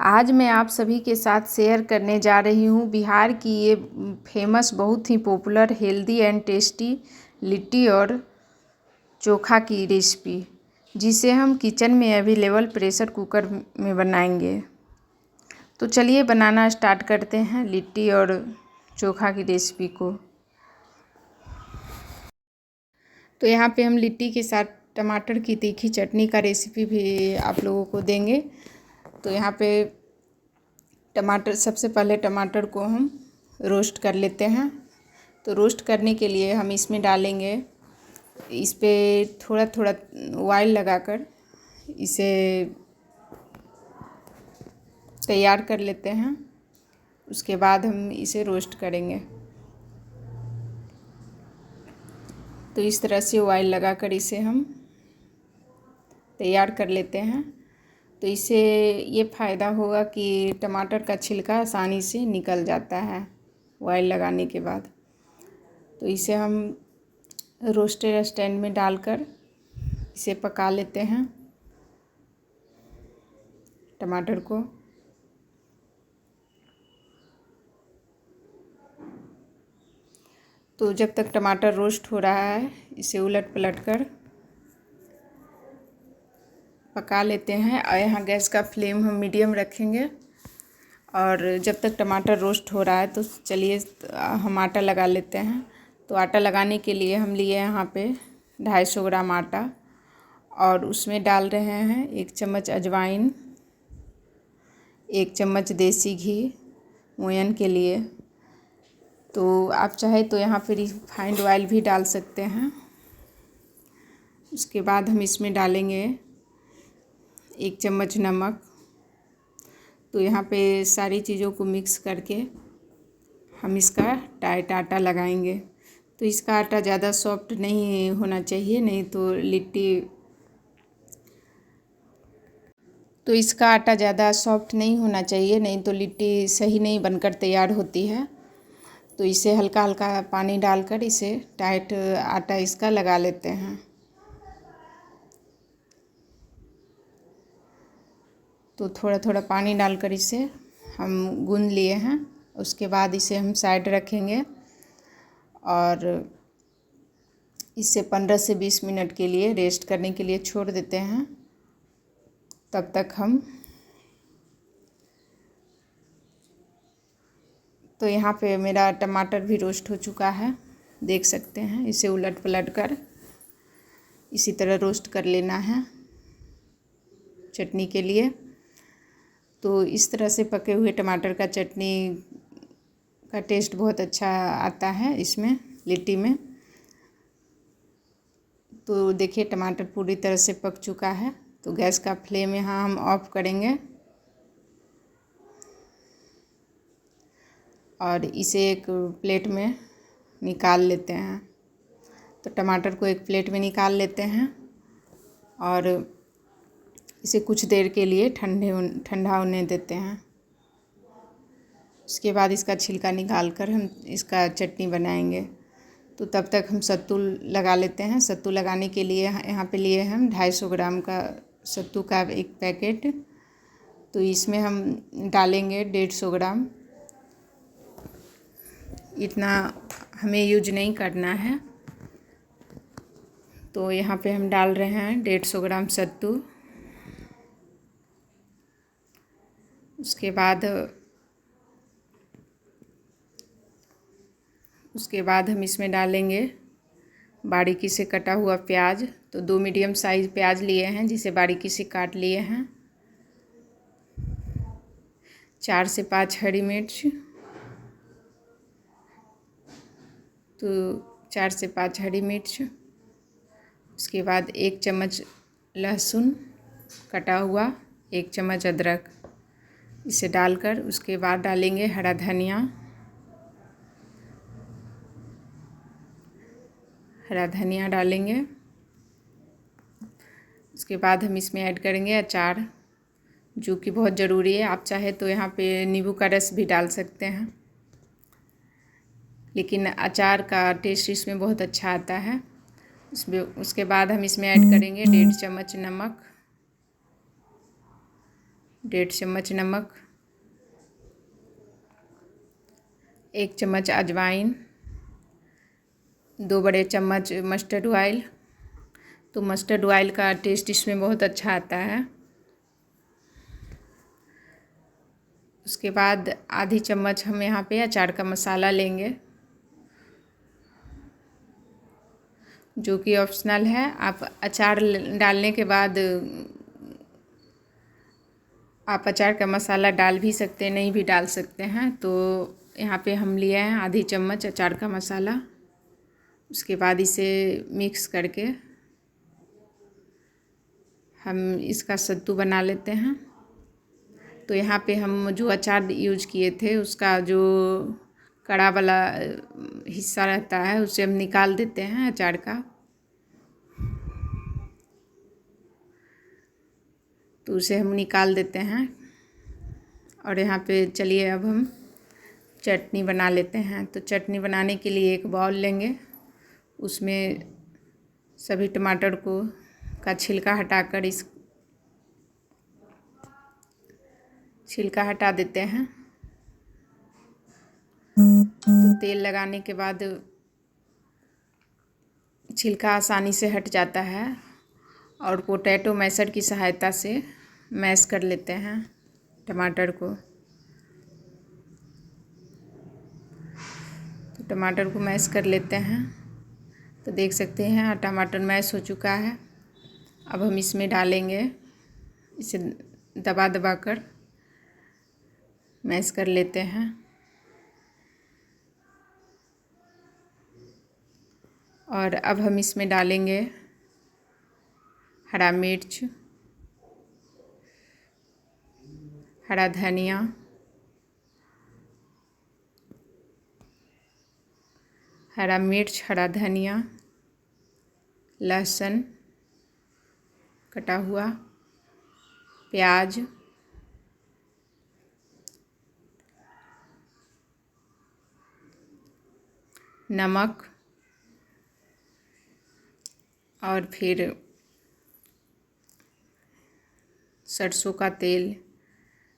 आज मैं आप सभी के साथ शेयर करने जा रही हूँ बिहार की ये फेमस बहुत ही popular healthy and tasty litti और चोखा की रेसिपी, जिसे हम किचन में अवेलेबल प्रेशर कुकर में बनाएंगे। तो चलिए बनाना स्टार्ट करते हैं लिट्टी और चोखा की रेसिपी को। तो यहाँ पे हम लिट्टी के साथ टमाटर की तीखी चटनी का रेसिपी भी आप लोगों को देंगे। तो यहाँ पे टमाटर, सबसे पहले टमाटर को हम रोस्ट कर लेते हैं। तो रोस्ट करने के लिए हम इसमें डालेंगे, इस पे थोड़ा थोड़ा ऑयल लगाकर इसे तैयार कर लेते हैं। उसके बाद हम इसे रोस्ट करेंगे। तो इस तरह से ऑयल लगाकर इसे हम तैयार कर लेते हैं। तो इससे ये फ़ायदा होगा कि टमाटर का छिलका आसानी से निकल जाता है ऑयल लगाने के बाद। तो इसे हम रोस्टेड स्टैंड में डालकर इसे पका लेते हैं टमाटर को। तो जब तक टमाटर रोस्ट हो रहा है इसे उलट पलट कर पका लेते हैं। और यहाँ गैस का फ्लेम हम मीडियम रखेंगे। और जब तक टमाटर रोस्ट हो रहा है तो चलिए हम आटा लगा लेते हैं। तो आटा लगाने के लिए हम लिए यहाँ पे 250 ग्राम आटा और उसमें डाल रहे हैं 1 चम्मच अजवाइन, 1 चम्मच देसी घी मोयन के लिए। तो आप चाहे तो यहाँ पे रिफाइंड ऑयल भी डाल सकते हैं। उसके बाद हम इसमें डालेंगे 1 चम्मच नमक। तो यहाँ पे सारी चीज़ों को मिक्स करके हम इसका टाइट आटा लगाएंगे। तो इसका आटा ज़्यादा सॉफ्ट नहीं होना चाहिए, नहीं तो लिट्टी नहीं तो लिट्टी सही नहीं बनकर तैयार होती है। तो इसे हल्का हल्का पानी डालकर इसे टाइट आटा इसका लगा लेते हैं। तो थोड़ा थोड़ा पानी डालकर इसे हम गूंद लिए हैं। उसके बाद इसे हम साइड रखेंगे और इसे 15 से 20 मिनट के लिए रेस्ट करने के लिए छोड़ देते हैं। तब तक हम तो यहाँ पे मेरा टमाटर भी रोस्ट हो चुका है, देख सकते हैं। इसे उलट पलट कर इसी तरह रोस्ट कर लेना है चटनी के लिए। तो इस तरह से पके हुए टमाटर का चटनी का टेस्ट बहुत अच्छा आता है इसमें लिट्टी में। तो देखिए टमाटर पूरी तरह से पक चुका है। तो गैस का फ्लेम यहाँ हम ऑफ करेंगे और इसे एक प्लेट में निकाल लेते हैं। तो टमाटर को एक प्लेट में निकाल लेते हैं और इसे कुछ देर के लिए ठंडा होने देते हैं। उसके बाद इसका छिलका निकाल कर हम इसका चटनी बनाएंगे। तो तब तक हम सत्तू लगा लेते हैं। सत्तू लगाने के लिए यहाँ पे लिए हम 250 ग्राम का सत्तू का एक पैकेट। तो इसमें हम डालेंगे 150 ग्राम। इतना हमें यूज नहीं करना है। तो यहाँ पे हम डाल रहे हैं 150 ग्राम सत्तू। उसके बाद हम इसमें डालेंगे बारीकी से कटा हुआ प्याज। तो 2 मीडियम साइज़ प्याज लिए हैं जिसे बारीकी से काट लिए हैं। 4 से 5 हरी मिर्च। तो 4 से 5 हरी मिर्च। उसके बाद 1 चम्मच लहसुन कटा हुआ, 1 चम्मच अदरक, इसे डालकर उसके बाद डालेंगे हरा धनिया डालेंगे। उसके बाद हम इसमें ऐड करेंगे अचार, जो कि बहुत ज़रूरी है। आप चाहे तो यहाँ पे नींबू का रस भी डाल सकते हैं, लेकिन अचार का टेस्ट इसमें बहुत अच्छा आता है। उसके बाद हम इसमें ऐड करेंगे 1.5 चम्मच नमक, 1.5 चम्मच नमक, 1 चम्मच अजवाइन, 2 बड़े चम्मच मस्टर्ड ऑयल। तो मस्टर्ड ऑयल का टेस्ट इसमें बहुत अच्छा आता है। उसके बाद आधी चम्मच हम यहाँ पे अचार का मसाला लेंगे, जो कि ऑप्शनल है। आप अचार डालने के बाद आप अचार का मसाला डाल भी सकते हैं, नहीं भी डाल सकते हैं। तो यहाँ पे हम लिए हैं आधी चम्मच अचार का मसाला। उसके बाद इसे मिक्स करके हम इसका सत्तू बना लेते हैं। तो यहाँ पे हम जो अचार यूज किए थे उसका जो कड़ा वाला हिस्सा रहता है उसे हम निकाल देते हैं अचार का। तो उसे हम निकाल देते हैं। और यहाँ पे चलिए अब हम चटनी बना लेते हैं। तो चटनी बनाने के लिए एक बाउल लेंगे, उसमें सभी टमाटर को का छिलका हटाकर इस छिलका हटा देते हैं। तो तेल लगाने के बाद छिलका आसानी से हट जाता है और पोटैटो मैशर की सहायता से मैश कर लेते हैं टमाटर को। तो टमाटर को मैश कर लेते हैं। तो देख सकते हैं टमाटर मैश हो चुका है। अब हम इसमें डालेंगे, इसे दबा दबा कर मैश कर लेते हैं। और अब हम इसमें डालेंगे हरा मिर्च, हरा धनिया, हरा मिर्च, हरा धनिया, लहसुन कटा हुआ, प्याज, नमक और फिर सरसों का तेल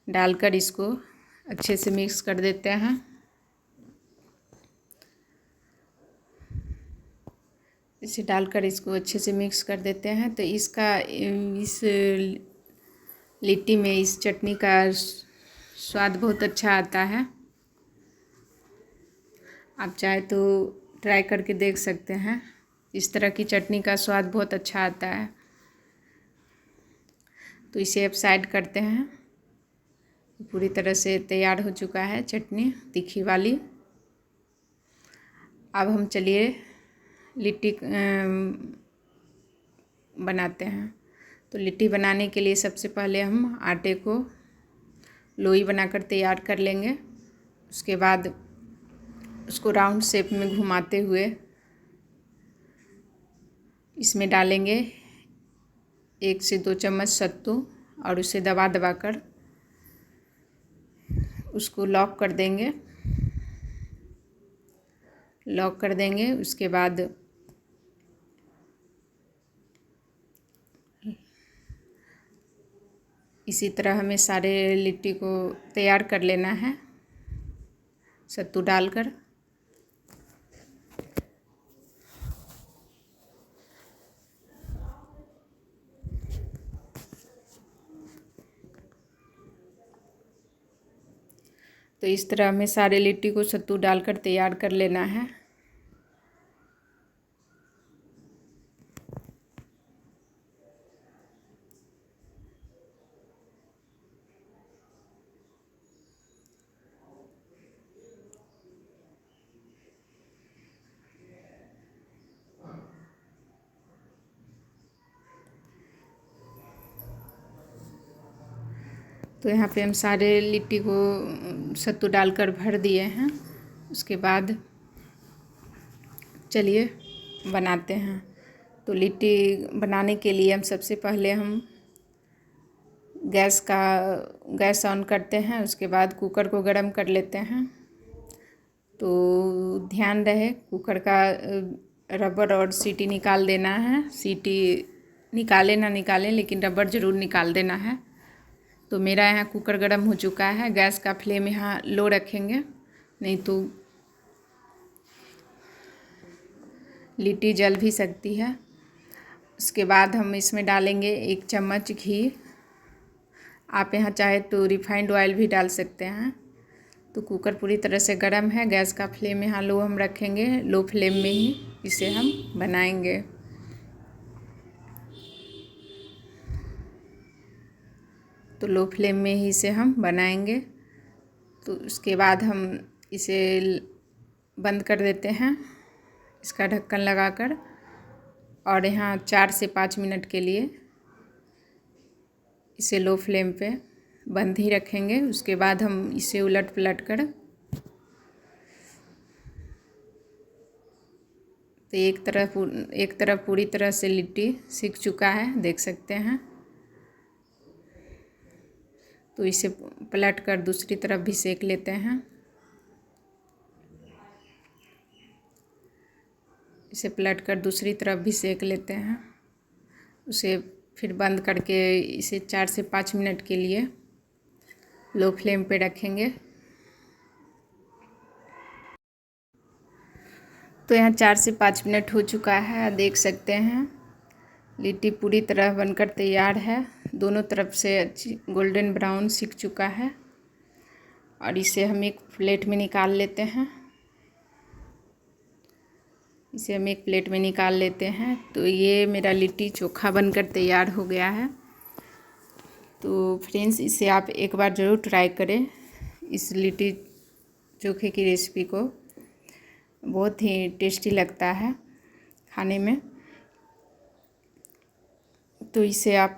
डालकर इसको अच्छे से मिक्स कर देते हैं। इसे डालकर इसको अच्छे से मिक्स कर देते हैं। तो इसका इस लिट्टी में इस चटनी का स्वाद बहुत अच्छा आता है। आप चाहे तो ट्राई करके देख सकते हैं। इस तरह की चटनी का स्वाद बहुत अच्छा आता है। तो इसे अब साइड करते हैं। पूरी तरह से तैयार हो चुका है चटनी तीखी वाली। अब हम चलिए लिट्टी बनाते हैं। तो लिट्टी बनाने के लिए सबसे पहले हम आटे को लोई बनाकर तैयार कर लेंगे। उसके बाद उसको राउंड शेप में घुमाते हुए इसमें डालेंगे 1 से 2 चम्मच सत्तू और उसे दबा दबा कर उसको लॉक कर देंगे। लॉक कर देंगे। उसके बाद इसी तरह हमें सारे लिट्टी को तैयार कर लेना है सत्तू डालकर। तो इस तरह हमें सारे लिट्टी को सत्तू डालकर तैयार कर लेना है। तो यहाँ पे हम सारे लिट्टी को सत्तू डालकर भर दिए हैं। उसके बाद चलिए बनाते हैं। तो लिट्टी बनाने के लिए हम सबसे पहले हम गैस ऑन करते हैं। उसके बाद कुकर को गर्म कर लेते हैं। तो ध्यान रहे कुकर का रबर और सीटी निकाल देना है। सीटी निकालें ना निकालें लेकिन रबर ज़रूर निकाल देना है। तो मेरा यहाँ कुकर गर्म हो चुका है। गैस का फ्लेम यहाँ लो रखेंगे, नहीं तो लिट्टी जल भी सकती है। उसके बाद हम इसमें डालेंगे 1 चम्मच घी। आप यहाँ चाहे तो रिफाइंड ऑयल भी डाल सकते हैं। तो कुकर पूरी तरह से गर्म है। गैस का फ्लेम यहाँ लो हम रखेंगे, लो फ्लेम में ही इसे हम बनाएंगे। तो लो फ्लेम में ही इसे हम बनाएंगे। तो उसके बाद हम इसे बंद कर देते हैं, इसका ढक्कन लगाकर, और यहाँ 4 से 5 मिनट के लिए इसे लो फ्लेम पे बंद ही रखेंगे। उसके बाद हम इसे उलट पलट कर, तो एक तरफ पूरी तरह से लिट्टी सिक चुका है, देख सकते हैं। तो इसे पलट कर दूसरी तरफ भी सेक लेते हैं। इसे पलट कर दूसरी तरफ भी सेक लेते हैं। उसे फिर बंद करके इसे 4 से 5 मिनट के लिए लो फ्लेम पे रखेंगे। तो यहाँ 4 से 5 मिनट हो चुका है, देख सकते हैं। लिट्टी पूरी तरह बनकर तैयार है, दोनों तरफ से अच्छी गोल्डन ब्राउन सिक चुका है। और इसे हम एक प्लेट में निकाल लेते हैं। इसे हम एक प्लेट में निकाल लेते हैं। तो ये मेरा लिट्टी चोखा बनकर तैयार हो गया है। तो फ्रेंड्स, इसे आप एक बार ज़रूर ट्राई करें, इस लिट्टी चोखे की रेसिपी को। बहुत ही टेस्टी लगता है खाने में। तो इसे आप